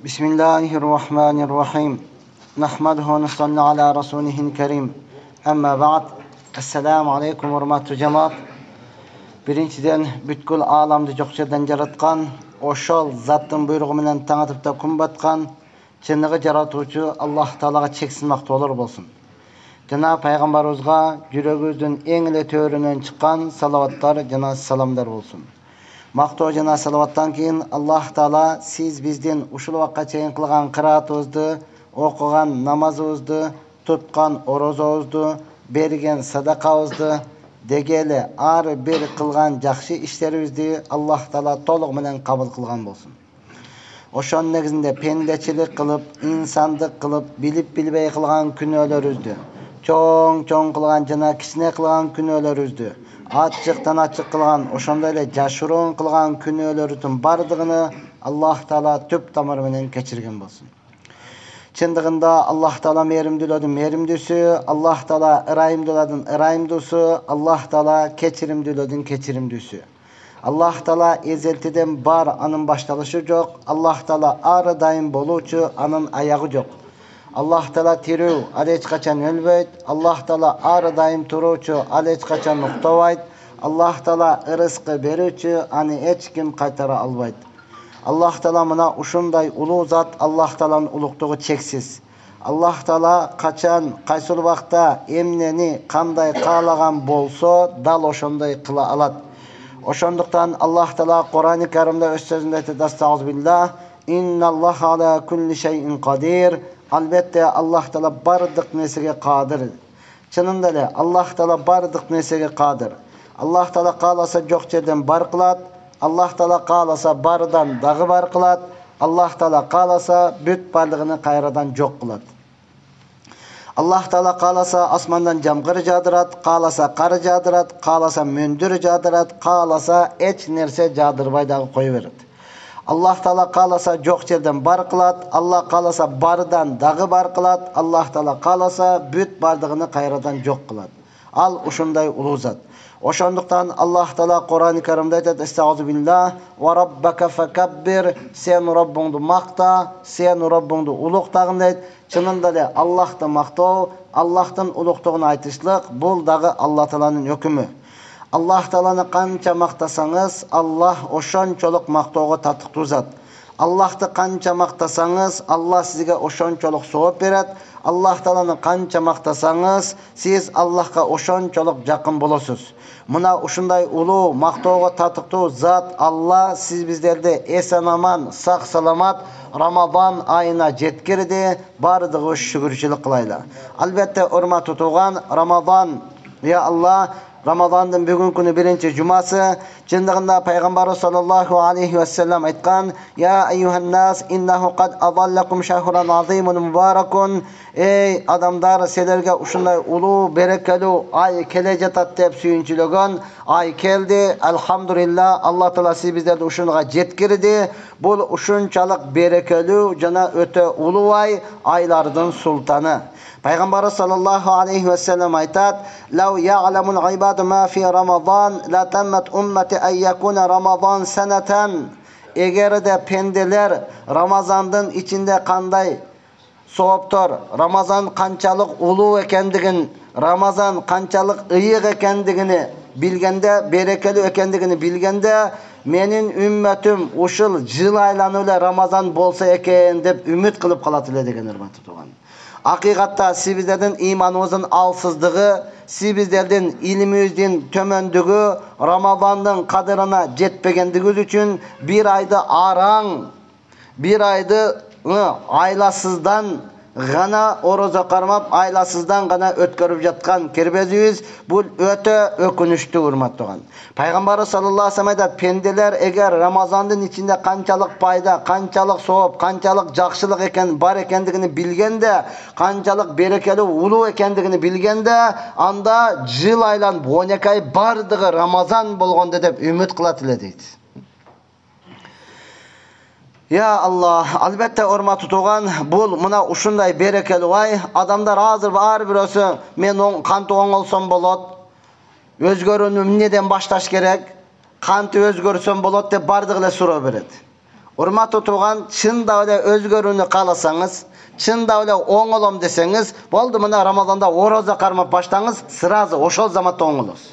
Bismillahirrahmanirrahim. Nahmaduhu ve nusalli ala rasulihil kerim. Amma ba'd. Assalamu alaikum hurmatly cemaat. Birinçiden bütkül alamdy jokçadan jaratkan, oşol zattın buyruğu menen taňatyp da kun batkan, çynnygy jaratuvçu Allah Taalaga çeksiz maktolar bolsun. Jana Peygamberimizga yüregimizden eň ele töründen çykkan salavatlar jana salamlar bolsun. Makto jana salavattan keyin Allah Taala siz bizden uşul wagtga çeyin kılgan qiraatыбызды, okugan namazыбызды, tutkan orozabızды, bergen sadakabızды, degeli ar bir kılgan jakşı işleribizdi Allah Taala toluk menen kabul kılgan bolsun. Oşon negizinde pendeçilik kılıp, insandık kılıp, bilip bilbey kılgan күнөөлөрүбүздү, çoň kılgan jana kичине kılgan күнөөлөрүбүздү, açıktan açık kılgan, oşonda ele jaşırın kılgan күнөөлөрүбүздүн bardığını Allah Taala tüp tamır menen keçirgen bolsun. Çındığında Allah Taala merimdүүлödün merimdүүsü, Allah Taala ırayımdүүлödün ırayımdүүsü, Allah Taala keçirimdүүлödün keçirimdүүsü. Allah Taala ezeltiden bar, anın başlalışı jok. Allah Taala arı dayım boluçu, anın ayağı jok. Allah Taala tirүү, al hiç kaçan ölbeyt. Allah Taala arı dayım turuçu, al hiç kaçan nuktabayt. Allah Taala ırıskı berүүчү, anı hiç kim kaytara albayt. Allah Taala mına uşunday uluu zat, Allah Taala'nın uluktuğu çeksiz. Allah Taala kaçan, kaysul wagtda emneni kanday kaalagan bolso, dal oşonday kıla alat. Oşonduktan Allah Taala Kur'an-ı Kerim'de öz sözünde aytdı: "Estağfirullah, innallaha ala kulli şeyin qadir." Albatta Allah Taala bardyk nesege qadir. Çynында ele Allah Taala bardyk nesege qadir. Allah Taala kalasa jok жерден bar kılat. Allah Taala kalasa bardan dagı bar kılat. Allah Taala kalasa büt barlığını kayradan jok kılat. Allah Taala kalasa asmandan jamgır jadırat, kalasa kar jadırat, kalasa mündür jadırat, kalasa hiç nerse jadırбай dagы koyu beret. Allah Taala kalasa jok жерден bar kılat, Allah kalasa bardan dagı bar kılat, Allah Taala kalasa büt bardığını kayradan jok kılat. Al uşunday uluu zat. Oşonduktan Allah Taala Kur'an-ı Kerim'de aytadi: "Estağfirullah ve rabbaka fekabbir." Sen Rabbingdi makta, sen Rabbingdi ulukdagın deyt. Çynында ele Allah'ты maktoo, Allah'tın uluktuğunu aytışlık, bul dagı Allah Taala'nın hükümü. Allah Taala'nı kança maktasanız, Allah oşonçoluk maktooga tatыктуу zat. Allah'ты kança maktasanız, Allah sizge oşonçoluk soğup beret. Allah Taala'nı kança maktasanız, siz Allah'a oşonçoluk jakın bolosuz. Mına uşunday uluu maktooga tatыктуу zat Allah siz bizlerdi esen aman, sak salamat Ramazan ayına jetkirdi. Bardygy şükürçülük kılayla. Albatta hurmat tutugan Ramazan, ya Allah, Ramazandın bugün günü birinci cuması, çındığında Peygamber sallallahu aleyhi ve sellem aytkan: "Ya eyyuhan nas, innahu qad adallakum şahran azimun mübarakun." Ey adamlar, selerge uşunday uluu berekeli ay kele jatat dep suyunçulögön ay keldi. Elhamdülillah, Allah Taala siz bizlerdi uşunga jetkirdi. Bul uşunçalık berekeli jana öte uluu aylardın sultanı. Peygamber sallallahu aleyhi ve sellem aytat: "Law ya'lamul ibadu ma fi Ramazan, la tammat ummati an yakuna Ramazan seneten." Eğer de pendeler Ramazandın içinde kanday soğuptor, Ramazan kançalık uluu ekendigin, Ramazan kançalık ıyık ekendigini bilgende, berekeli ekendigini bilgende, menin ümmetim uşul jıl aylanıyle Ramazan bolsa eken dep ümit kılıp kalat ele degen hurmatly tugan. Hakikatta siz bizlerden imanımızın alsızlığı, siz bizlerden ilimimizin tömöndüğü, Ramazan'ın kadırına jetpegendigimiz üçün bir ayda araң, bir ayda aylasızdan gana oroza karmap, aylasızdan gana ötkörüp jatkan kerbezibиz, bu öte ökünüştü hurmat tugan. Peygamber sallallahu aleyhi ve sellem aytadi: "Pendeler eğer Ramazandın içinde kançalık payda, kançalık soğup, kançalık jakşılık eken bar ekendigini bilgende, kançalık berekeli uluu ekendigini bilgende, anda jıl aylan 12 ay bardygy Ramazan bolgonda dep ümit kılat ele" deydi. Ya Allah, albatta hurmat tutugan, bul mına uşunday berekeli ay, adamlar hazır har birösü men kanty oňolsam bolot, özgörünüm neden başlaş gerek, kanty özgörsem bolot dep bardygy ele sura berет. Урматтуу туган, чында эле өзгөрүүнү кааласаңыз, чында эле оңолом десеңиз, болду, мына Рамазанда ораза кармап баштаңыз, сразу ошол заматта оңолосуз.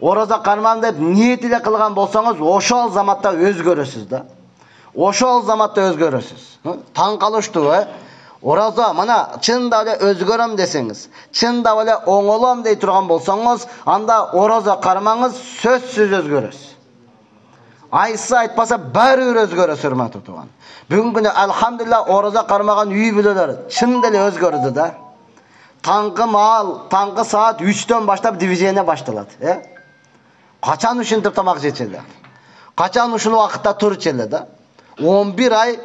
Ораза кармам деп ниет эле кылган болсоңуз, ошол заматта өзгөрөсүз да. Ошол заматта өзгөрөсүз. Таң калыштуу, Ораза, мына чында эле өзгөрөм десеңиз, чында эле оңолом дей турган болсоңуз, анда ораза кармаңыз сөзсүз өзгөрөсүз. Айтса айтпаса бәрі өзгөрөсүз, урматтуу туган. Бүгүнкү күнү алхамдулилlah ораза кармаган үй бүлөлөр чын деле өзгөрдү да. Таңкы маал, таңкы саат 3-төн баштап движение башталат, Качан ушинтип тамак жечелер? Качан ушул убакытта турчу да? 11 ай,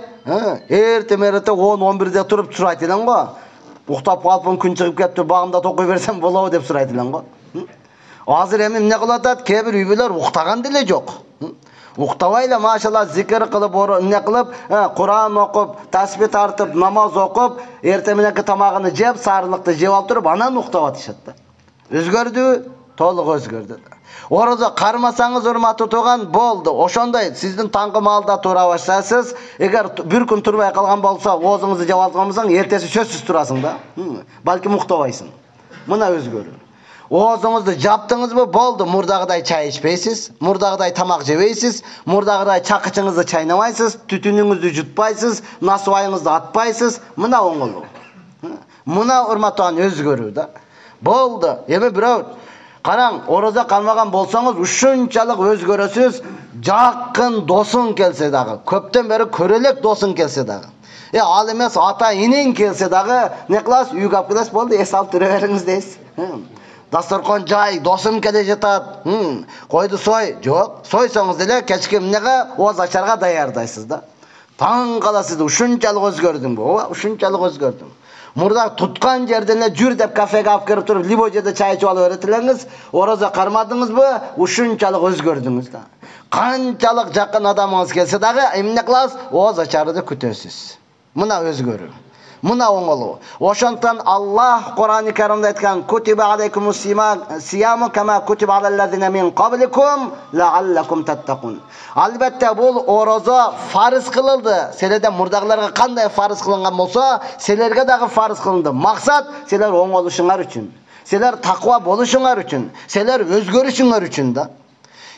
эрте-мерете 10-11де туруп сурайт элем го. Уктап калыпмын, күн чыгып кетти, багымда токуй берсем болобу деп сурайт элем го. Азыр эми эмне кылып атат? Кээ бир үй бүлөлөр уктаган деле жок. Уктабай эле машалла зикир кылып, эмне кылып, Куран окуп, тасбih тартып, намаз окуп, эрте мененки тамагын жеп, сарылыкты жеп алып туруп, анан уктап атышат да. Өзгөрдү, толук өзгөрдү. Ораза кармасаңыз, урматтуу туган, болду. Ошондой сиздин таңкы маалда тура баштайсыз. Эгер бир күн турбай калган болсо, оозуңузду жеп алган болсоң, эртеси сөзсүз турасың да. Балким уктабайсың. Мына өзгөрүү. Оозуңузду жаптыңызбы, болду, мурдагыдай чай ичпейсиз, мурдагыдай тамак жебейсиз, мурдагыдай чакычыңызды чайнабайсыз, түтүнүңүздү жутпайсыз, насыбайыңызды атпайсыз. Мына оңолуу. Мына урматтуу өзгөрүү да. Болду. Эми бирөө караң, ораза кармаган болсоңуз, ушунчалык өзгөрөсүз, жакын досуң келсе дагы, көптөн бери көрөлөк досуң келсе дагы. Ал эмес ата энең келсе дагы, не кыласыз? Үйгө алып келесиз, болду, эс алып тура бериңиз дейсиз. Дасторкон жай, досум келе жатат. Койду сой, жок, сойсоңуз деле кечки эмнеге, ооз ачарга даярдайсыз да. Таң каласыз, ушунчалык өзгөрдүм бу, ушунчалык өзгөрдүм. Мурда туткан жерден эле жүр деп кафеге алып кирип туруп, либо жерде чай ичип алып беретилеңиз, ораза кармадыңызбы, ушунчалык өзгөрдүңүз да. Канчалык жакын адамыңыз келсе дагы, эмне кыласыз? Ооз ачарды күтөсүз. Мына өзгөрүү. Мына оңолуу. Ошондон Аллах Кур'ан-ы Каримде айткан: "Кутиба алейкумус сияму кама кутиба алаллазина мин qablikum la'allakum tattaqun." Албетте бул ораза фарыз кылылды. Силерден мурдагыларга кандай фарыз кылынган болсо, силерге дагы фарыз кылынды. Максат силер оңолушуңар үчүн, силер таква болушуңар үчүн, силер өзгөрүшүңөр үчүн да.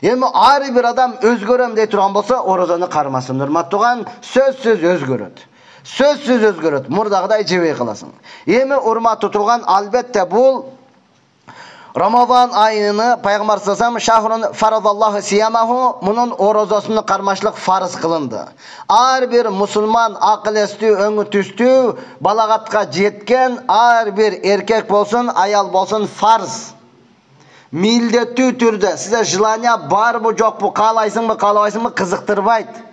Эми ар бир адам өзгөрөм дей турган болсо, оразаны кармасын. Урматтууган, сөзсүз өзгөрөт. Сөзсүз өзгөрөт. Мурдагыдай жебей каласың. Эми урматтуу турган, албетте бул Рамазан айыны пайгамбар саллаллаху шахрун фарадаллаху сиямаху, мунун оразасыны кармашлык фарыз кылынды. Ар бир мусулман акыл эстүү, өңү түстүү, балагатка жеткен ар бир эркек болсун, аял болсун, фарыз. Милдеттүү түрдө сизе желание барбы, жокпу, каалайсыңбы, каалабайсыңбы, кызыктырбайт.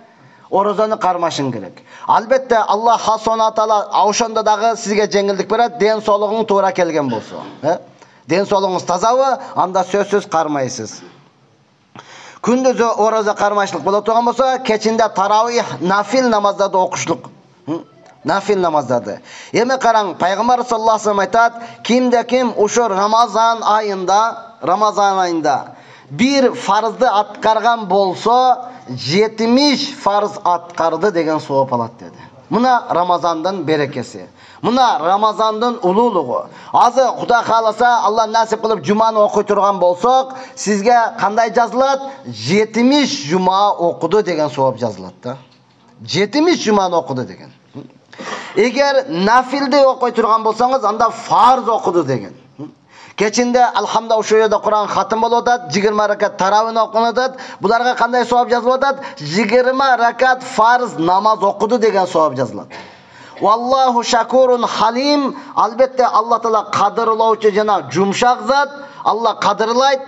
Оразаны кармашың керек. Албетте Аллах Субхана Таала ошондо дагы сизге жеңилдик берет, ден соолугуң туура келген болсо. Ден соолугуңуз тазабы, анда сөзсүз кармайсыз. Күндүзү ораза кармашлык боло турган болсо, кечинде таравих, нафил намаздарды окушлук. Нафил намаздарды. Эми караң, пайгамбар саллаллаху алейхи ва саллям айтат: "Кимде ким ушул Рамазан айында бир фарызды аткарган болсо, 70 фарыз аткарды деген сооп алат" деди. Мына Рамазандын берекеси. Мына Рамазандын улуулугу. Азыр Кудай кааласа, Алла насип кылып жуманы окуй турган болсок, сизге кандай жазылат? 70 жума окуду деген сооп жазылат да. 70 жуманы окуду деген. Эгер нафилди окуй турган болсоңуз, анда фарз окуду деген. Кечинде алхамда ошол жерде Куран хатым болуп атат, 20 ракат таравih окунуп атат. Буларга кандай сооп жазылып атат? 20 ракат фарз намаз окуду деген сооп жазылат. Валлаху шакурун халим. Албетте Алла Таала кадырлоочу жана жумшак зат. Алла кадырлайт.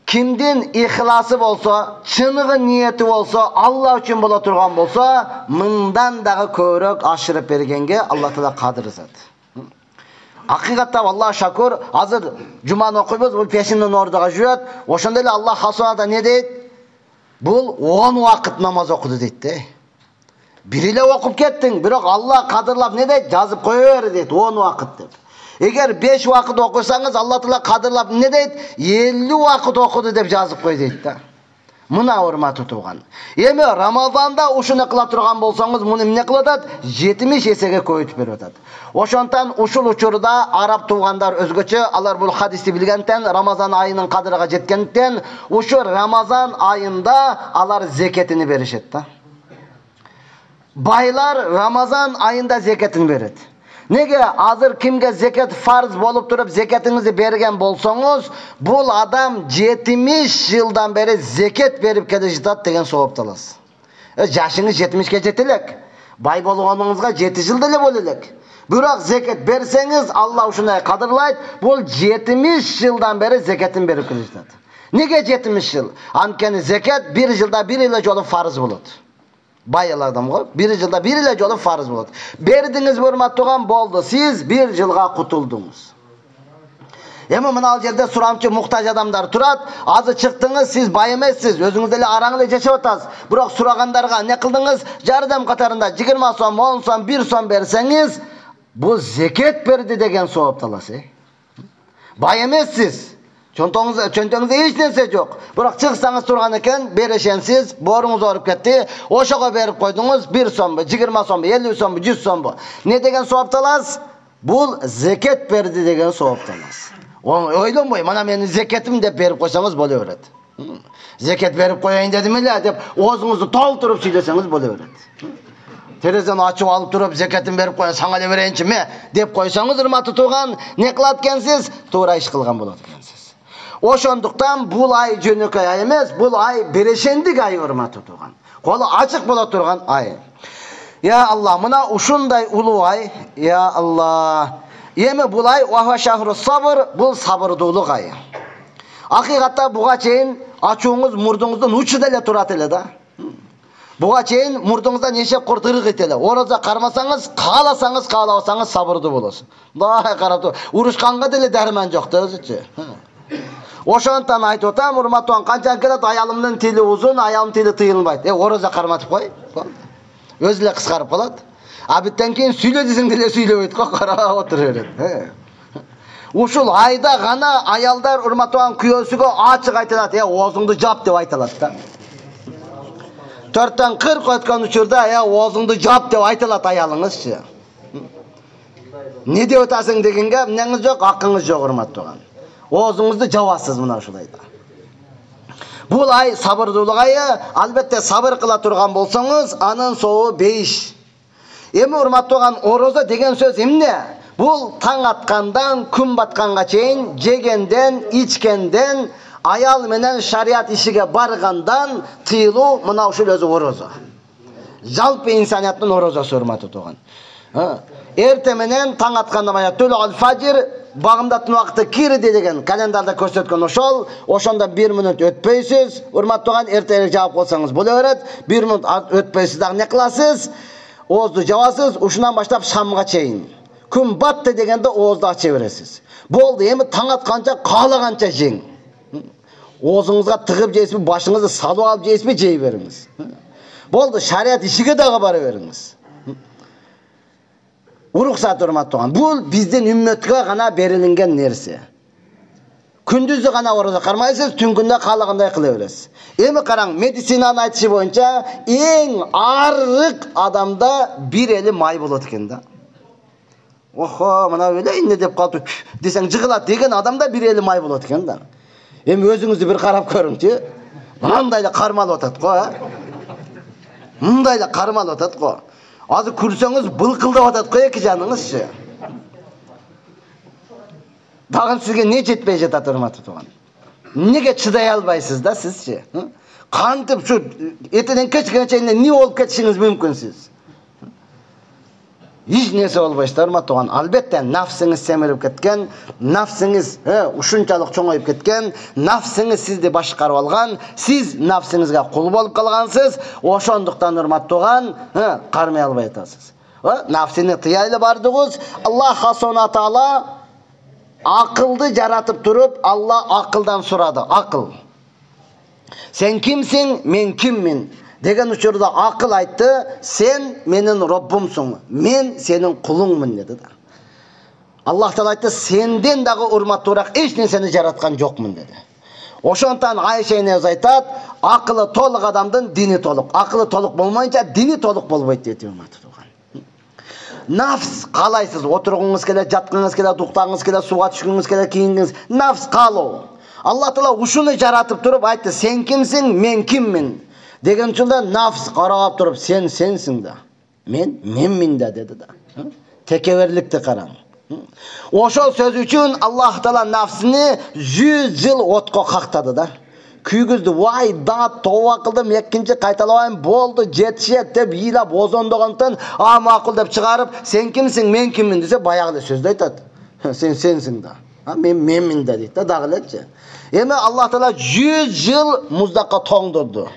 Кимдин ихласы болсо, чыныгы ниети болсо, Алла үчүн боло турган болсо, мындан дагы көбүрөөк ашырып бергенге Алла Таала кадыр зат. Акыйкатта Аллах шакур, азыр жуманы окуйбуз, бул пешиндин ордуга жүрөт. Ошондой эле Аллах Субхана не дейт? Бул 10 убакыт намаз окуду дейт да. Бир эле окуп кеттиң, бирок Аллах кадырлап не дейт? Жазып кое бер дейт, 10 убакыт деп. Эгер 5 убакыт окусаңыз, Алла Таала кадырлап не дейт? 50 убакыт окуду деп жазып кой дейт да. Мына урматтуу туган. Эми Рамазанда ушуну кыла турган болсоңуз, муну эмне кылып атат? 70 эсеге көйүтүп берип атат. Ошондон ушул учурда араб тугандар өзгөчө, алар бул хадисти билгенден, Рамазан айынын кадырга жеткенден, ушу Рамазан айында алар зекетини беришет да. Байлар Рамазан айында зекетин берет. Неге азыр кимге зекет фарз болуп туруп зекетиңизди берген болсоңуз, бул адам 70 жылдан бери зекет берип келе жатат деген сооп аласыз. Жашыңыз 70ке жете элек. Бай болгонуңузга 7 жыл деле боло элек. Бирок зекет берсеңиз, Алла ушундай кадырлайт, бул 70 жылдан бери зекетин берип келе жатат. Неге 70 жыл? Анткени зекет 1 жылда 1 эле жолу фарз болот. Бай адам го, 1 жылда 1 эле жолу фарз болот. Бердиңиз урматтууган болду, сиз 1 жылга кутулдуңуз. Эми мына ал жерде сурамчы муктаж адамдар турат. Азы чыктыңыз, сиз бай эмессиз, өзүңүз деле араң эле жашап атасыз. Бирок сурагандарга не кылдыңыз? Жардам катарында 20 сом, 10 сом, 1 сом берсеңиз, бул зекет берди деген сооп аласыз. Бай эмессиз. Чөнтөңүздө эч нерсе жок. Бирок чыксаңыз турган экен, берешенсиз, бооруңуз ооруп кетти. Ошого берип койдуңуз 1 сомбу, 20 сомбу, 50 сомбу, 100 сомбу. Не деген сооп аласыз? Бул зекет берди деген сооп аласыз. Ойлонбой, мана менин зекетим деп берип койсоңуз боло берет. Зекет берип коеюн дедим эле деп оозуңузду толтуруп сүйлөсөңүз боло берет. Терезени ачып алып туруп зекетин берип коеюн, саңа эле берейинчи деп койсоңуз, урматтуу туган, не кылат экенсиз? Туура иш кылган болот экенсиз. Ошондуктан бул ай жөнөкөй ай эмес, бул ай берешендик ай, урматтуу туган. Колу ачык боло турган ай. Я Алла, мына ушундай улуу ай, я Алла. Эми бул ай ва шахру сабр, бул сабырдуулук ай. Акыйкатта буга чейин ачууңуз мурдуңуздун учу деле турат эле да. Буга чейин мурдуңуздан неше куртырык этеле. Ораза кармасаңыз, кааласаңыз, каалабасаңыз сабырдуу болосуз. Мындай карап, урушканга деле дарман жок да өзүчү. Ошондон айтып атам, урматтуу, канча келет аялымдын тили узун, аялымдын тили тыйылбайт. Ораза карматып кой. Өзү эле кыскарып калат. Абиттен кийин сүйлө десең деле сүйлөбөйт го, карап отура берет. Ушул айда гана аялдар урматтуу күйөөсүгө ачык айтылат, оозуңду жап деп айтылат да. 4төн 40 өткөн учурда, оозуңду жап деп айтылат аялыңызчы. Не деп атасың дегенге, эмнеңиз жок, акыңыз жок, урматтуу. Оозуңузду жабасыз мына ушулайда. Бул ай сабырдуулук айы, албетте сабыр кыла турган болсоңуз, анын сообу бейиш. Эми урматтуу, ораза деген сөз эмне? Бул таң аткандан күн батканга чейин жегенден, ичкенден, аял менен шариат ишиге баргандан тыйылуу, мына ушул өзү ораза. Жалпы инсанияттын оразасы, урматтуу туган. Эрте менен таң атканда мая төлө аль-фажр, багымдаттын убакыты кирди деген календарда көрсөткөн ошондо 1 мүнөт өтпөйсүз. Урматтуу туган, эртерээк жаап калсаңыз боло берет. 1 мүнөт өтпөйсүз дагы не кыласыз? Оозду жабасыз, ушунан баштап шамга чейин. Күн батты дегенде оозду ача бересиз. Болду, эми таң атканча каалаганча жең. Оозуңузга тыгып жейсизби, башыңызды салып алып жейсизби, жей бериңиз. Болду, шариат ишиге дагы бара бериңиз. Уруксат, урматтуу. Бул биздин үммөткө гана берилинген нерсе. Күндүзү гана ораза кармайсыз, түнгүндө каалагандай кыла бересиз. Эми караң, медицинанын айтышы боюнча эң арык адамда 1 эли май болот экен да. Охо, мына эле эмне деп калды десең жыгылат деген адамда 1 эли май болот экен да. Эми өзүңүздү бир карап көрүңчү. Мындай эле кармалып атат го, Мындай эле кармалып атат го. Азыр күрсөңүз былкылдап атат го эки жаныңызчы. Дагы сизге не жетпей жатат, урматтуу туган? Неге чыдай албайсыз да сизчи? Кантип ушу эртеден кечке чейин не болуп кетишиңиз мүмкүн сиз? Hiç nesi olbayışlar urmаттуу. Albatta nafsыңыз семирип кеткен, nafsыңыз ушунчалык чоңоюп кеткен, nafsыңыз сизди башкарып алган, сиз nafsыңызга кул болуп калгансыз, ошондуктан урматтуу, кармай албай атасыз. Nafsini тыялы бардыгыз, Аллах Субхана Таала акылды жаратып туруп, Алла акылдан сурады, акыл. Сен кимсиң, мен киммин? Деген учурда акыл айтты, сен менин Роббумсуң, мен сенин кулуңмун деди да. Аллах Таала айтты, сенден дагы урматтуураак эч нерсени жараткан жокмун деди. Ошонтан Айша энебиз айтат, акылы толук адамдын дини толук. Акылы толук болмайынча дини толук болбойт дейт, урматтуу тууган. Нафс каалайсыз, отургуңуз келет, жаткыңыз келет, уктагыңыз келет, сууга түшкүңүз келет, кийингиңиз, нафс каалоо. Алла Таала ушуну жаратып туруп айтты, сен кимсиң, мен киммин деген учурда нафс карап туруп, сен сенсиң да, менмин да деди да. Текеберликти караң. Ошол сөз үчүн Аллах Таала нафсини 100 жыл отко кактады да. Күйгүздү, вай да тооба кылдым, экинчи кайталабайм, болду, жетишет деп ыйлап озондогондон, макул деп чыгарып, сен кимсиң, мен киммин десе, баягы эле сөздү айтат. Сен сенсиң да. Менмин да дейт да, дагы элечи. Эми Аллах Таала 100 жыл муздакка тоңдурду.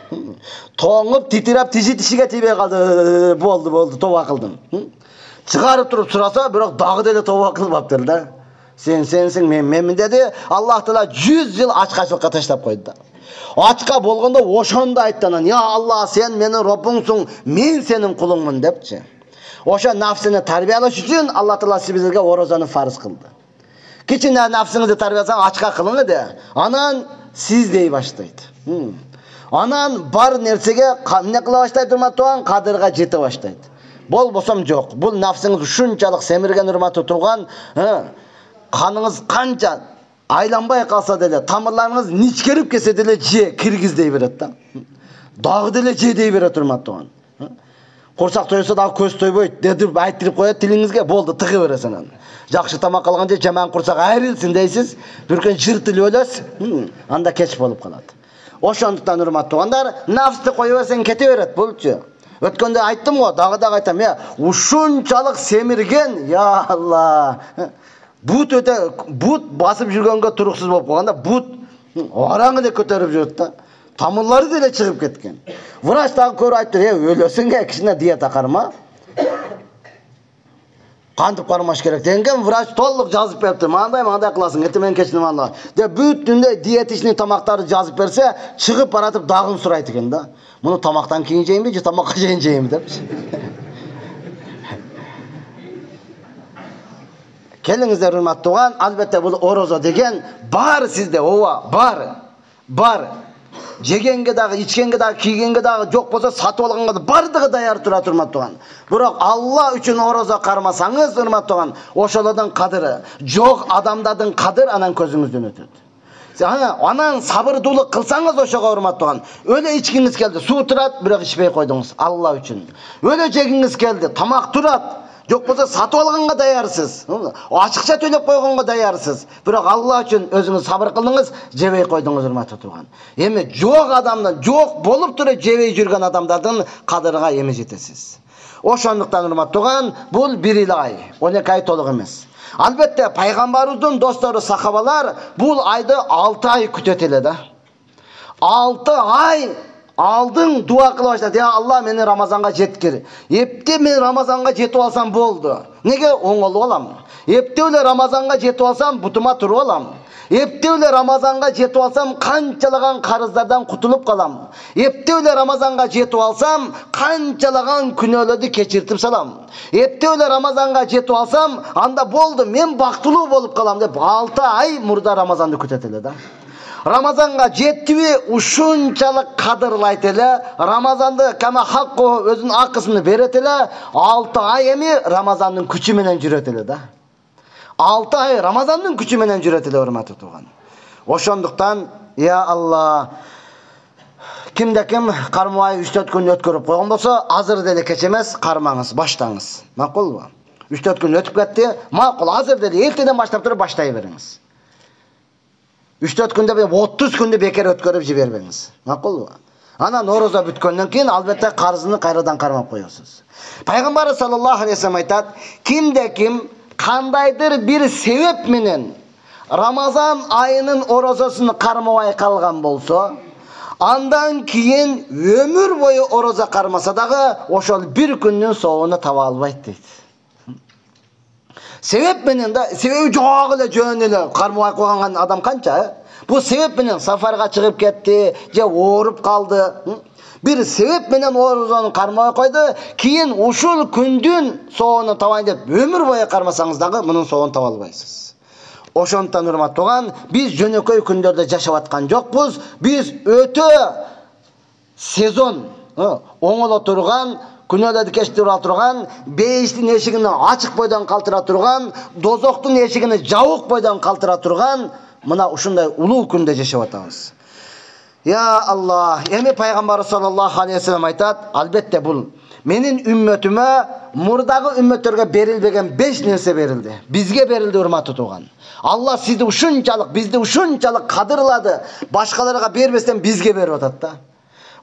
Тоңуп, титиреп, тишиге тийбей калды. Болду, тооба кылдым. Чыгарып туруп сураса, бирок дагы деле тооба кылбаптыр да. Сен сенсиң, менмин деди. Аллах Таала 100 жыл ачкачылыкка таштап койду да. Ачка болгондо ошондо айтты анан, я Алла, сен менин Роббуңсуң, мен сенин кулуңмун депчи. Ошо нафсини тарбиялаш үчүн Аллах Таала сизге орозаны фарыз кылды. Кичине нафсиңизди тарбияласаң, ачка кылыңыз де. Анан сиз дей баштайт. Анан бар нерсеге эмне кыла баштайт, урматтуу, кадырга жете баштайт. Болбосом жок. Бул нафсиңиз ушунчалык семирген, урматтуу тууган, каныңыз канча айланбай калса деле, тамырларыңыз ничкерип кетсе деле же киргиздей берет да. Дагы деле же дей берет, урматтуу. Курсак тойса дагы көз тойбойт, дедип айтырып коет тилиңизге, болду, тыгы бересиң анан. Жакшы тамак алган же жаман курсак айрылсын дейсиз, бүркөн жыртылып өлөсүз, анда кеч болуп калат. Ошондуктан, урматтуугандар, нафсты кое берсең кете берет, болчу. Өткөндө айттым го, дагы айтам, ушунчалык семирген, я Алла. Бут басып жүргөнгө туруксуз болуп калганда, бут араң эле көтөрүп жүрөт да. Тамырлары деле чыгып кеткен. Врач дагы көрүп айтты, өлөсүң, кичине диета карма. Кантип кармаш керек деген, врач толук жазып берипти. Мындай кыласың, эртең кечине мында. Деп бүтүндөй диетичный тамактарды жазып берсе, чыгып баратып дагын сурайт экен да. Муну тамактан кийин жейинби, же тамакка чейин жейинби депчи. Келиңиздер, урматтууган, албетте бул орозо деген бар сизде, ооба, бар. Жегенге дагы, ичкенге дагы, кийгенге дагы, жок болсо сатып алганга да бардыгы даяр турат, урматтууган. Бирок Алла үчүн орозо кармасаңыз, урматтууган, ошолордун кадыры, жок адамдардын кадыр анан көзүңүздөн өтөт. Анан сабырдуулук кылсаңыз ошого, урматтууган, өлө ичкиңиз келди, суу турат, бирок ичпей койдуңуз, Алла үчүн. Өлө жегиңиз келди, тамак турат, жок болсо сатып алганга даярсыз. Ачыкча төлөп койгонго даярсыз. Бирок Алла үчүн өзүңүз сабыр кылдыңыз, жебей койдуңуз, урматтуу тууган. Эми жок адамдын, жок болуп туруп жебей жүргөн адамдардын кадырга эми жетесиз. Ошондуктан, урматтуу тууган, бул 1 ай, 12 ай толук эмес. Албетте пайгамбарыбыздын достору сахабалар бул айды 6 ай күтөт эле да. 6 ай алдың дуа кыла баштады. Я Алла, мени Рамазанга жеткир. Эпте мен Рамазанга жетип алсам болду. Неге оңолуп алам? Эпте эле Рамазанга жетип алсам бутума туруп алам. Эпте эле Рамазанга жетип алсам канчалаган карыздардан кутулуп калам. Эпте эле Рамазанга жетип алсам канчалаган күнөөлөрдү кечиртип салам. Эпте эле Рамазанга жетип алсам анда болду, мен бактылуу болуп калам деп 6 ай мурда Рамазанды күтөт эле да. Рамазанга жеттиби ушунчалык кадырлайт эле, Рамазанды кама хакко өзүнүн акысын берет эле, 6 ай эми Рамазандын күчү менен жүрөт эле да. 6 ай Рамазандын күчү менен жүрөт эле, урматтуу тууган. Ошондуктан, я Алла, кимде ким кармабай 3-4 күн өткөрүп койгон болсо, азыр деле кеч эмес, кармаңыз, баштаңыз. Макулбу? 3-4 күн өтүп кетти, макул, азыр деле эртеден баштап туруп баштай бериңиз. 3-4 күндө 30 күндө бекер өткөрүп жибербеңиз. Макулбу? Анан орозо бүткөндөн кийин албетте карызын кайрадан кармап коесуз. Пайгамбар саллаллаху алейхи вассалам айтат, кимде ким кандайдыр бир себеп менен Рамазан айынын орозосун кармабай калган болсо, андан кийин өмүр бою орозо кармаса дагы ошол бир күндүн соогуну таба албайт дейт. Себеп менен да, себеби жок эле жөн эле кармабай койгон адам канча? Бул себеп менен сафарга чыгып кетти, же ооруп калды. Бир себеп менен орозону кармабай койду, кийин ушул күндүн соогуну табайын деп өмүр бою кармасаңыз дагы мунун соогун таба албайсыз. Ошондон урматтаган, биз жөнөкөй күндөрдө жашап аткан жокпуз. Биз өтө сезон оңоло турган, күнөөлөрдү кечтире турган, бейиштин эшигини ачык бойдон калтыра турган, дозоктун эшигини жабык бойдон калтыра турган мына ушундай улуу күндө жашап атабыз. Я Аллах, эми пайгамбар саллаллаху алейхи вассалам айтат, албетте бул менин үммөтүмө мурдагы үммөттөргө берилбеген 5 нерсе берилди. Бизге берилди, урматтуу тууган. Алла сизди ушунчалык, бизди ушунчалык кадырлады, башкаларга бербестен бизге берип атат да.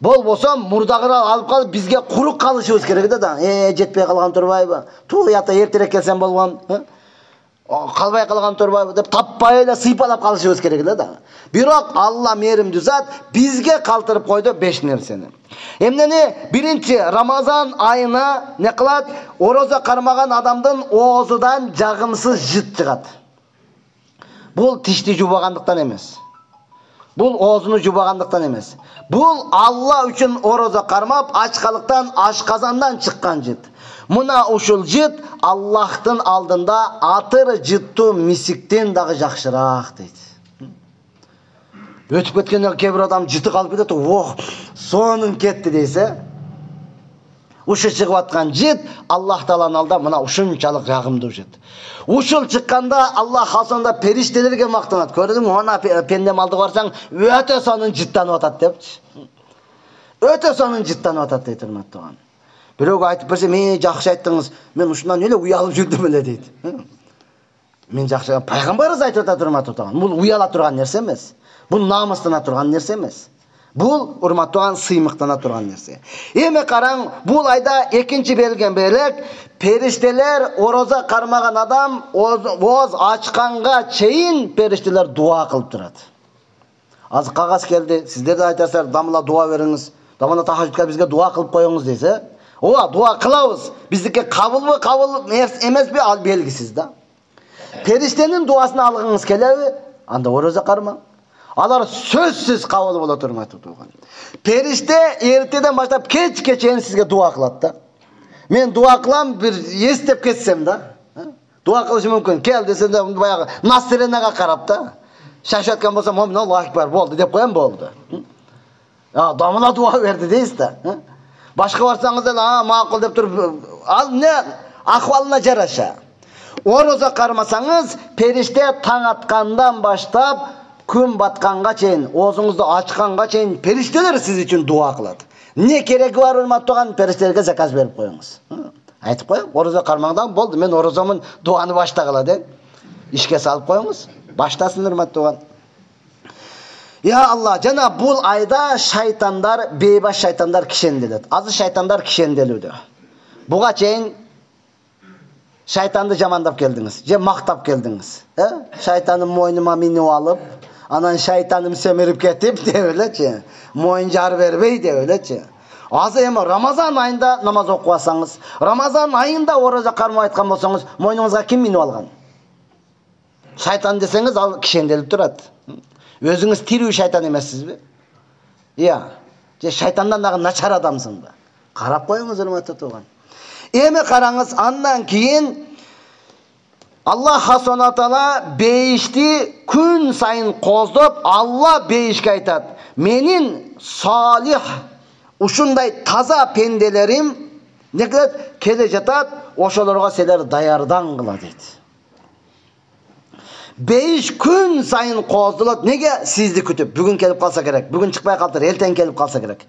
Болбосо мурдагыра алып калып бизге курук калышыбыз керек да. Жетпей калган турбайбы? Туу ята эртерээк келсем болгон. Калбай калган турбайбы деп таппай эле сыйпалап калышыбыз керек да. Бирок Алла мээримдүү зат бизге калтырып койду 5 нерсени. Эмнени? Биринчи, Рамазан айына не кылат? Орозо кармаган адамдын оозудан жагымсыз жыт чыгат. Бул тишти жубагандыктан эмес. Бул оозуну жубагандыктан эмес. Бул Алла үчүн орозо кармап, ачкалыктан, ашказандан чыккан жыт. Мына ушул жыт Аллахтын алдында атыр жыттуу мисиктен дагы жакшыраак дейт. Өтүп кеткенде кээ бир адам жыты калып кетет, сонун кетти дейсе. Ушу чыгып аткан жыт Аллах Тааланын алдында мына ушунчалык жагымдуу жыт. Ушул чыкканда Аллах асында периштелерге мактанат. Көрдүңбү, мына пенде малды барсаң, өтө сонун жыттанып атат депчи. Өтө сонун жыттанып атат дейт, урматтаган. Бирөөгө айтып берсе, "Мен жакшы айттыңыз, мен ушундан эле уялып жүрдүм эле" дейт. Мен жакшы, пайгамбарыбыз айтып атат, урматтаган. Бул уяла турган нерсе эмес. Бул намыстана турган нерсе эмес. Бул урматтаган сыймыктана турган нерсе. Эми караң, бул айда экинчи берилген белек, периштелер орозо кармаган адам ооз ачканга чейин периштелер дуа кылып турат. Азыр кагаз келди, сиздер да айтасыздар, дамыла дуа бериңиз. Дамына тахажжудка бизге дуа кылып коюңуз дейсе. Ооба, дуа кылабыз. Биздики кабылбы, кабыл эмеспи, ал белгисиз да. Периштенин дуасын алгыңыз келеби? Анда орозо карма. Алар сөзсүз кабыл болот, урматтуу тууган. Периште эртеден баштап кечке чейин сизге дуа кылат да. Мен дуа кылам, бир эстеп кетсем да. Дуа кылышы мүмкүн. Кел десем да баягы Насыренага карап да. Шашып аткан болсом, Аллаху акбар болду деп коем, болду. Дамына дуа берди дейсиз да. Башка барсаңыз да, макул деп туруп, ал не акыбалына жараша. Орозо кармасаңыз, периште таң аткандан баштап күн батканга чейин, оозуңузду ачканга чейин периштелер сиз үчүн дуа кылат. Не кереги бар, урматтаган, периштелерге заказ берип коюңуз. Айтып коем, орозо кармаңдан болду, мен орозомун, дуаны баштагыла деп. Ишке салып коюңуз, баштасын, урматтаган. Я Алла, жана бул айда шайтандар, бейбаш шайтандар кишенделет. Азыр шайтандар кишенделүүдө. Буга чейин шайтанды жамандап келдиңиз, же мактап келдиңиз. Шайтаным мойнума минип алып, анан шайтаным семирип кетип деп элечи. Мойын жар бербей деп элечи. Азыр эми Рамазан айында намаз окуп алсаңыз, Рамазан айында орозо кармап айткан болсоңуз, мойнуңузга ким минип алган? Шайтан десеңиз, ал кишенделип турат. Өзүңүз тирүү шайтан эмессизби? Же шайтандан дагы начар адамсыңбы? Карап коюңуз, урматтуу тууган. Эми караңыз, андан кийин Аллах Субхана Таала бейишти күн сайын коздоп, Алла бейишке айтат: "Менин салих, ушундай таза пенделерим келе жатат, ошолорго силер даярдангыла" дейт. Бейиш күн сайын коздолот. Неге? Сизди күтүп. Бүгүн келип калса керек. Бүгүн чыкпай калтыр, элтен келип калса керек.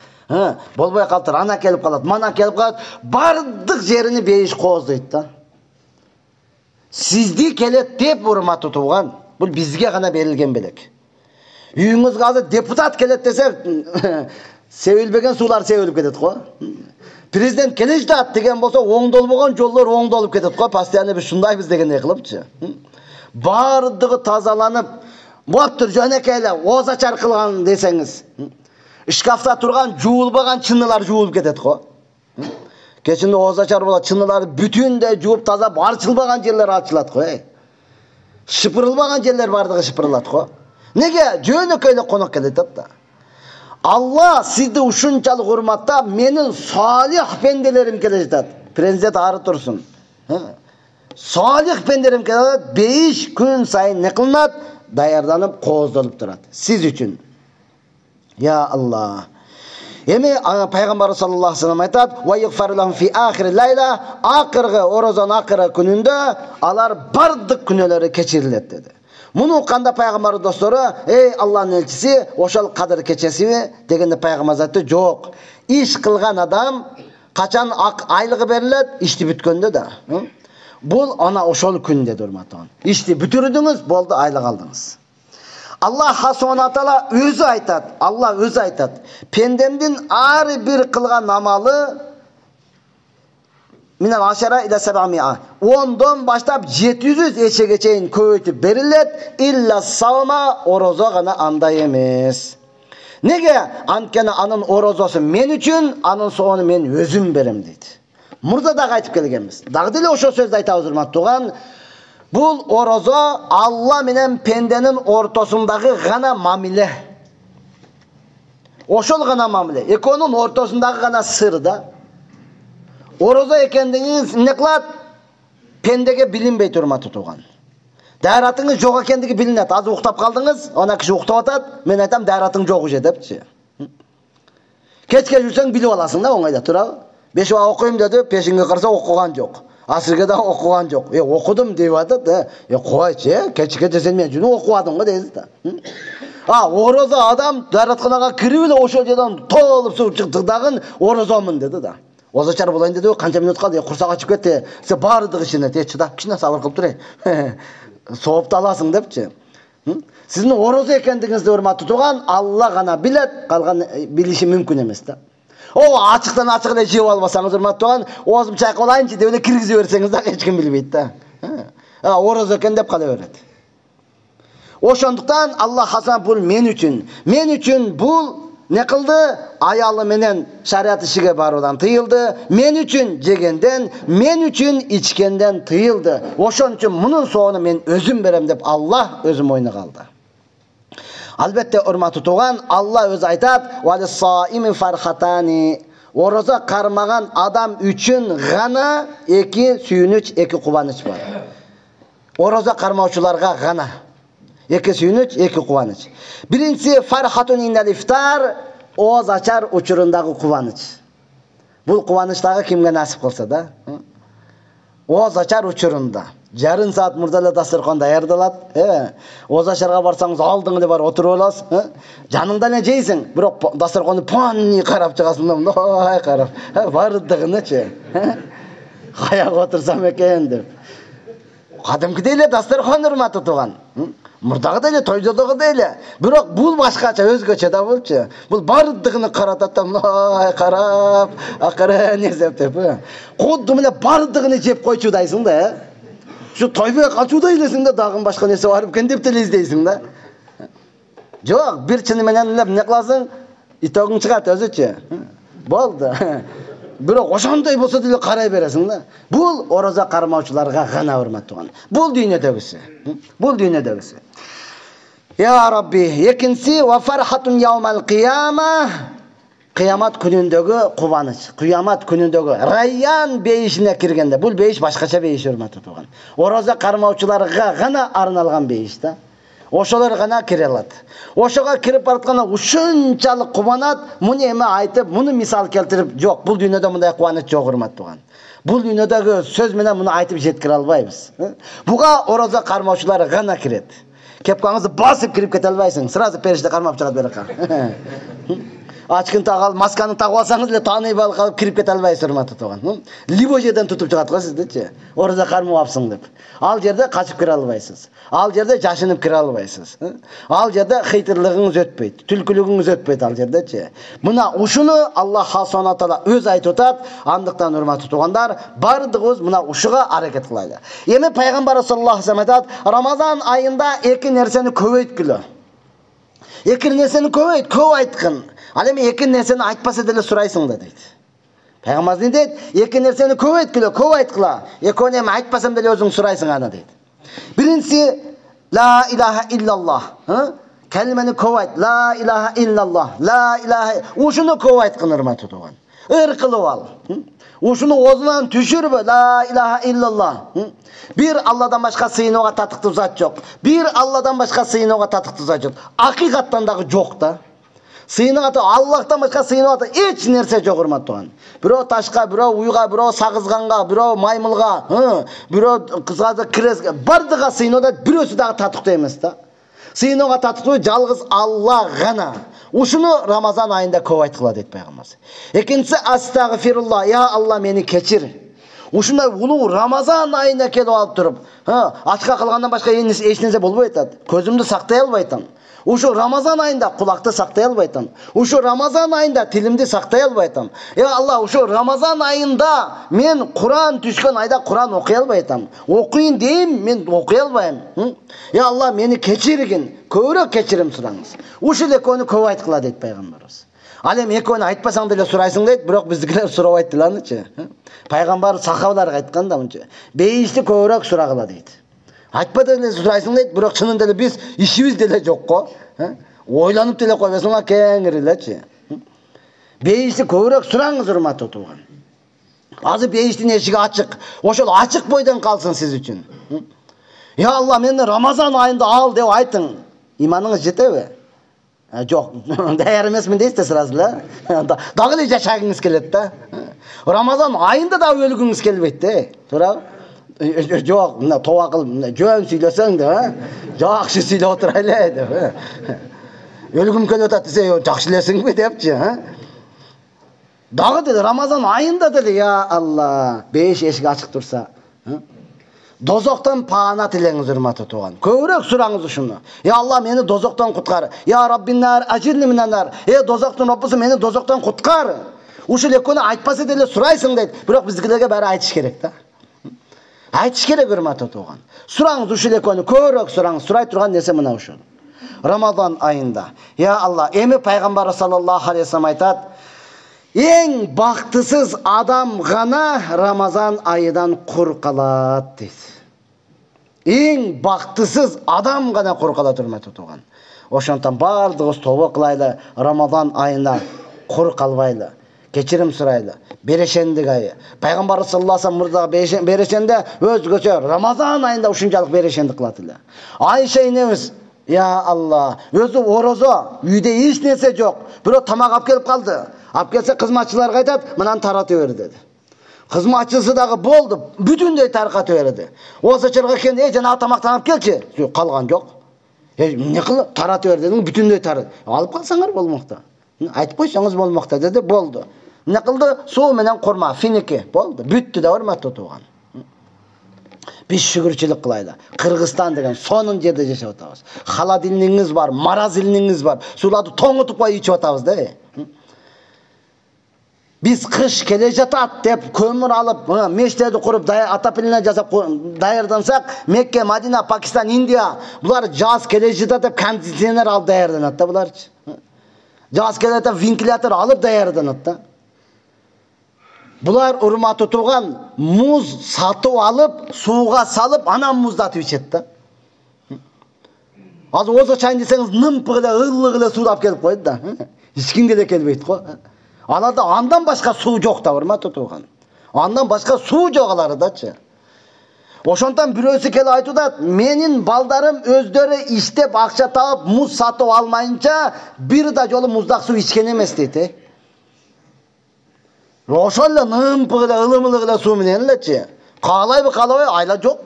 Болбой калтыр, ана келип калат, мана келип калат. Бардык жерини бейиш коздойт да. Сизди келет деп, урматтуу тууган. Бул бизге гана берилген белек. Үйүңүзгө азыр депутат келет десе, себилбеген суулар себилип кетет го. Президент келе жатат деген болсо, оңдолбогон жолдор оңдолуп кетет го. Постоянно биз шундайбыз дегендей кылыпчы. Бардыгы тазаланып, боптур жөнөкөй эле ооз ачар кылган десеңиз, шкафта турган жуулбаган чыныйлар жуулуп кетет го. Кечинде ооз ачар болот, чыныйлар бүтүндөй жууп тазалап, арчылбаган жерлер арчылат го. Шыпырылбаган жерлер бардыгы шыпырылат го. Неге? Жөнөкөй эле конок келет да. Алла сизди ушунчалык урматтап, менин салих пенделерим келе жатат. Президент ары турсун. Salih pенделер келет, 5 күн сайын не кылынат? Даярданып, кооздолуп турат. Сиз үчүн. Я Аллах. Эми пайгамбар саллаллаху алейхи вассалам айтат: "Ва югфар лахум фи ахир лайла", акыргы орозон акыры күнүндө алар бардык күнөөлөрү кечирилет деди. Муну кандай пайгамбар достору, ey Аллахтын элчиси, ошол кадыр кечесиби дегенде пайгамбар айтты, жок. Иш кылган адам качан айлыгы берилет? Ишти бүткөндө да. Бул ана ошол күн деди урматтаган. Ишти бүтүрдүңүз, болду, айлык алдыңыз. Аллах Субхана Таала өзү айтат. Алла өзү айтат. Пендемдин ар бир кылган амалы минал ашара иля 700. 10дон баштап 700 эчеге чейин көбөйтүп берилет. Илля саума, орозо гана андай эмес. Неге? Анткени анын орозосу мен үчүн, анын соonu мен өзүм берем дейт. Мурда да айтып келгенбиз. Дагы деле ошол сөздү айтабыз урматтууган. Бул орозо Алла менен пенденин ортосундагы гана мамиле. Ошол гана мамиле. Экөөнүн ортосундагы гана сыр да. Орозо экендигиңиз эмне кылат? Пендеге билинбейт урматтууган. Дайратыңыз жок экендиги билинет. Азыр уктап калдыңыз, ана киши уктап атат, мен айтам дайратың жок уже депчи. Кечке жүрсөң билип аласың да, оңайда турабы? 5 убак окуйм деди, пешинге караса окуган жок. Асырга да окуган жок. Окудум деп атат, койчу, кечке десең мен жөн окубадым го дейсиз да. Орозо адам дайратканага кирип эле ошол жерден толуп суп чыкты дагы орозомун деди да. Озачар болайын деди, канча минут калды, курсак ачып кетти. Сен бардык ишине чыдап, кичине сабыр кылып турай. Сооп аласың депчи. Сиздин орозо экендигиңизди урматтуу туган Алла гана билет, калган билиши мүмкүн эмес да. Ачыктан ачык эле жеп албасаңыз урматтуу туган, оозум чайкап алайынчы деп эле киргизип берсеңиз да эч ким билбейт да. Орозо экен деп кала берет. Ошондуктан Аллах Хасан бул мен үчүн бул не кылды? Аялы менен шариат ишиге баруудан тыйылды. Мен үчүн жегенден, мен үчүн ичкенден тыйылды. Ошон үчүн мунун соону мен өзүм берем деп Аллах өзү мойнуга алды. Албетте урматтуу туган, Алла өзү айтат: "Валис-саими фархатани". Орозо кармаган адам үчүн гана 2 сүйүнүч, 2 кубаныч бар. Орозо кармаучуларга гана 2 сүйүнүч, 2 кубаныч. Биринчиси фархатун индал ифтар, ооз ачар учурундагы кубаныч. Бул кубаныч дагы кимге насип кылса да. Ооз ачар учурунда. Жарым саат мурда эле дастархан даярдалат. Ооз ачарга барсаңыз алдың эле бар отуруп аласыз. Жаныңда эле жейсиң, бирок дастарханды панни карап чыгасың да, мындай карап. Бардыгынычы. Каяга отурсам экен деп. Кадимкидей эле дастархан урматтуу туган. Мурдагы деле, тойдогу деле. Бирок бул башкача, өзгөчө да болчу. Бул бардыгын каратат да, мындай карап, акырын эзептеп. Кудду эле бардыгын жеп койчудайсың да, Şu toyga kaçuda eylesin de dağın başka nesi var eкен деп деле издейсиң да. Жок, бир чыны менен эле эмне кыласың? Итогуң чыгат өзүчө. Болду. Бирок ошондой болсо деле карай бересиң да. Бул орозо кармаучуларга гана урматтууган. Бул дүйнөдөгүсү. Бул дүйнөдөгүсү. Ya Rabbi, екинчиси ва фархатун яумал кияма. Кыямат күнүндөгү кубаныч. Кыямат күнүндөгү Райян бейишине киргенде. Бул бейиш башкача бейиш урматтуу туган. Орозо кармаучуларга гана арналган бейиш да. Ошолор гана кире алат. Ошого кирип баратканда ушунчалык кубанат, муну эме айтып, муну мисал келтирип, жок, бул дүйнөдө мындай кубаныч жок урматтуу туган. Бул дүйнөдөгү сөз менен муну айтып жеткире албайбыз. Буга орозо кармаучулар гана кирет. Кепкаңызды басып кирип кете албайсың. Сразу периште кармап чыгат берака. Ачкын тагып, масканы тагып алсаңыз эле тааныбай калып кирип кете албайсыз урматтуу туган. Либо жерден тутуп чыгат го сиздичи. Орозо кармапсың деп. Ал жерде качып кире албайсыз. Ал жерде жашынып кире албайсыз. Ал жерде хыйтырлыгыңыз өтпөйт, түлкүлүгүңүз өтпөйт ал жердечи. Мына ушуну Аллах Субхана Таала өз айтып атат. Андыктан урматтуу тугандар, бардыгыбыз мына ушуга аракет кылайлы. Эми пайгамбар саллаллаху алейхи вассалам айтат, Рамазан айында эки нерсени көбөйткүлө. Эки нерсени көп айткын. Ал эми эки нерсени айтпаса деле сурайсың да дейт. Пайгамбар дейт, эки нерсени көп айткыла. Экөөнү эми айтпасам деле өзүң сурайсың аны дейт. Биринчиси ла илаха иллаллах. Калимени көп айт. Ла илаха иллаллах. Ла илаха. Ушуну көп айткын урматтуу туган. ыркылып ал. Ушуну озунан түшүрбө. La ilaha illallah. Bir Allah'dan başka sığınığa tatыктуу zat жок. Bir Allah'dan başka sığınığa tatыктуу zat жок. Hakikatten dagы жок да. Sığınığa Allah'tan başka sığınığa hiç nerse жок урматтуу. Бирөө ташка, бирөө уйга, бирөө сагызганга, бирөө маймылга, бирөө кызга да киреске, бардыга сыйынууга бирөөсү дагы татыктуу эмес да. Сыйынууга татыктуу жалгыз Алла гана. Ушуну Рамазан айында көп айткыла дейт пайгамбарыбыз. Экинчиси астагфирулла, я Алла мени кечир. Ушундай улуу Рамазан айына келип алып туруп, ачка кылгандан башка эч нерсе болбой атат. Көзүмдү сактай албай атам. Ушу Рамазан айында кулакты сактай албай атам. Ушу Рамазан айында тилимди сактай албай атам. Я Алла, ушу Рамазан айында мен Куран түшкөн айда Куран окуй албай атам. Окуйын дейм, мен окуй албайм. Я Алла, мени кечиргин, көбүрөөк кечирим сураңыз. Ушу экөөнү көп айткыла дейт пайгамбарыбыз. Ал эми экөөнү айтпасаң деле сурайсың дейт, бирок биздикилер сурабайт деланычы. Пайгамбар сахабаларга айткан да мынча. Бейишти көбүрөөк сурагыла дейт. Айтпа деле сурайсың дейт, бирок чынында деле биз ишибиз деле жок го. Ойланып деле койбосуңар кеңири элечи. Бейишти көбүрөөк сураңыз урматтуу тууган. Азыр бейиштин эшиги ачык. Ошол ачык бойдон калсын сиз үчүн. Я Алла, мени Рамазан айында ал деп айтың. Иманыңыз жетеби? Жок, даяр эмесмин дейсиз сразу эле. Дагы эле жашагыңыз келет да. Рамазан айында да өлгүңүз келбейт да. Туурабы? Жок, мына тоба кылып, жөн сүйлөсөң да, жакшы сүйлөп отурайлы деп. Өлгүм келип атат десе, жакшы элесиңби депчи, Дагы деле Рамазан айында деле, я Алла, беш эшик ачык турса, дозоктон паана тилеңиз урматтуу тууган. Көбүрөөк сураңыз ушуну. Я Алла, мени дозоктон куткар. Я Раббиннар ажирни минаннар. Дозоктон Раббысы, мени дозоктон куткар. Ушул экөөнү айтпаса деле сурайсың дейт. Бирок биздикилерге баары айтыш керек да. Айтыш керек урматтуу тууган. Сураңыз ушул экөөнү, көбүрөөк сураңыз. Сурай турган нерсе мына ушул. Рамазан айында. Я Алла, эми пайгамбар саллаллаху алейхи вассалам айтат, эң бактысыз адам гана Рамазан айынан кур калат дейт. Эң бактысыз адам гана кур калат урматтуу тууган. Ошондон бардыгыбыз тобо кылайлы, Рамазан айында кур калбайлы. Кечирим сурайлы. Берешендик айы. Пайгамбар саллаллаху алейхи вассалам мырзага берешенде өзгөчө Рамазан айында ушунчалык берешендик кылат эле. Айша энебиз, я Алла, өзү орозо, үйдө эч нерсе жок. Бирөө тамак алып келип калды. Алып келсе кызматчыларга айтат, мынаны таратып бер деди. Кызматчысы дагы болду, бүтүндөй таркатып берди. Осочорго келгенде, жана тамактан алып келчи. Калган жок. Эмне кылып таратып бер дедиң, бүтүндөй тарат. Алып калсаңар болмокта. Айтып койсоңуз болмокта деди, болду. Эмне кылды? Суу менен курма, финики болду. Бүттү да урматтуу тууган. Биз шүгүрчүлүк кылайлы. Кыргызстан деген сонун жерде жашап атабыз. Холодильниgiz бар, морозильниgiz бар. Сууларды тоңутуп коюп ичип атабыз да. Биз кыш келе жатат деп көмүр алып, мештерди куруп, отопление жасап даярдансак, Мекке, Мадина, Пакистан, Индия, булар жаз келе жатат деп кондиционер алып даярданат да буларчы. Жаз келе жатат вентилятор алып даярданат да. Булар урматтуу тууган муз сатып алып, сууга салып, анан муздатып ичет да. Азыр озо чайын десеңиз, нымпы эле, ыллык эле сууду алып келип коет да. Ичкинге эле келбейт го. Аларда андан башка суу жок да, урматтуу тууган. Андан башка суу жок алардачы. Ошондон бирөөсү келип айтууда, менин балдарым өздөрү иштеп акча таап муз сатып алмайынча бир да жолу муздак суу ичкен эмес дейт. Ошол эле нымпы эле, ылымылык эле суу менен элечи. Каалайбы, каалабай, айла жок.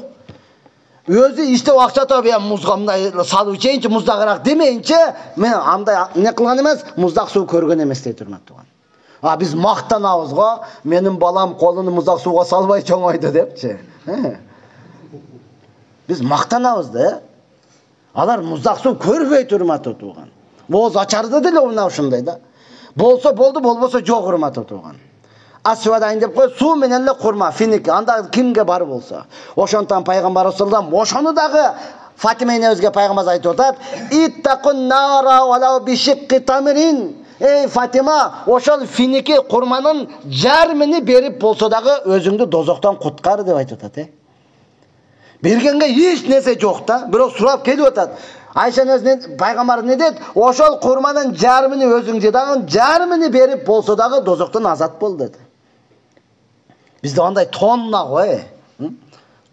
Өзү иштеп акча таап, музга мындай салып ичейинчи, муздагыраак демейинчи, мен андай эмне кылган эмес, муздак суу көргөн эмес дейт урматтуу тууган. Биз мактанабыз го, менин балам колуну муздак сууга салбай чоңойду депчи. Биз мактанабыз да. Алар муздак суу көрбөйт урматтуу тууган. Боз ачарды деле мына ушундай да. Болсо болду, болбосо жок урматтуу тууган. Асвадайын деп кой, суу менен эле курма, финики, анда кимге бар болсо. Ошондон пайгамбар саллаллаху ошону дагы Фатима энебизге пайгамбар айтып атат, иттакун нара валау бишикки тамирин. Эй Фатима, ошол финики курманын жармini берип болсо дагы өзүңдү дозоктон куткар деп айтып атат. Бергенге еш нерсе жоқ та. Бирок сурап келип атат. Айша пайгамбар не деді? Ошол курманын жарымын өзүң же дагы жарымын берип болсо дагы дозоктон азат бол деді. Бизде андай тонна ғой.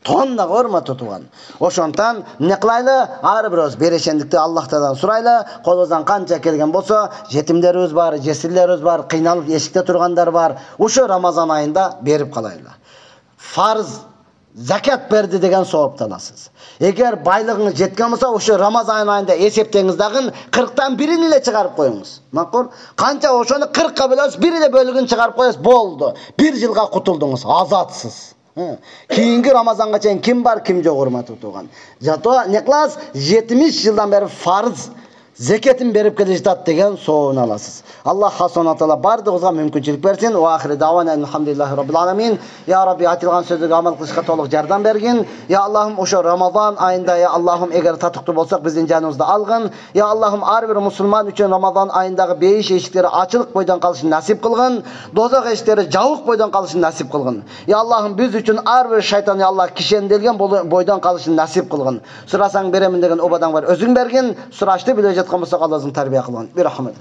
Тонна горма тутуган. Ошонтан не кылайлы? Ар бирөөбүз берешендикти Аллахтан сурайлы. Колубуздан канча келген болсо, жетимдерибиз бар, жесирлерибиз бар, кыйналып эшикте тургандар бар. Ошо Рамазан айында берип калайлы. Фарз закат берди деген соопту аласыз. Эгер байлыгыңыз жеткен болсо, ошо Рамазан айында эсептеңиз дагы 40тан бирин эле чыгарып коюңуз. Макул? Канча ошону 40ка бөлөсүз, бир эле бөлүгүн чыгарып коесуз, болду. 1 жылга кутулдуңуз, азатсыз. Кийинки Рамазанга чейин ким бар, ким жок урматтуу туган. Жато не кыласыз? 70 жылдан бери фарз zeketин берип келе жатат деген соовун аласыз. Аллах Субхана Таала бардыгыбызга мүмкүнчүлүк берсин. Ва ахири давана алхамдулиллахи раббил аламин. Я Рабби, айтылган сөздөргө амал кылышка толук жардам бергин. Я Аллахым, ошо Рамазан айында, я Аллахым, эгер татыктуу болсок, биздин жаныбызды алгын. Я Аллахым, ар бир мусулман үчүн Рамазан айындагы бейиш эшиктери ачылык бойдон калышын насип кылгын. Дозок эшиктери жабык бойдон калышын насип кылгын. Я Аллахым, биз үчүн ар бир шайтан, я Аллах, кишенделген бойдон калышын насип кылгын. Сурасаң беремин деген обадаң бар. Өзүң бергин. Сурашты биле жаткан болсок, Аллахым тарбия кылгын. Бирахмет.